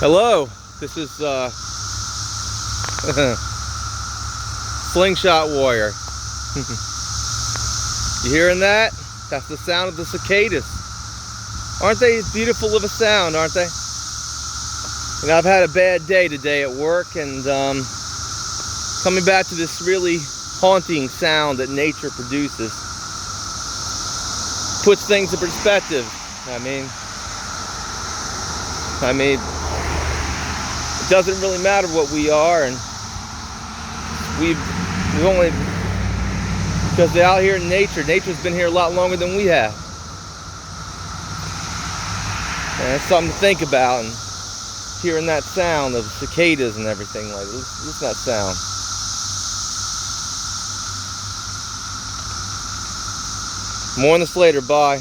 Hello, this is Slingshot Warrior. You hearing that? That's the sound of the cicadas. Aren't they beautiful of a sound, aren't they? And I've had a bad day today at work, and coming back to this really haunting sound that nature produces puts things in perspective. I mean, it doesn't really matter what we are, and we've only, because they're out here in nature's been here a lot longer than we have. And it's something to think about, and hearing that sound of cicadas and everything like that. Listen to that sound. More on this later, bye.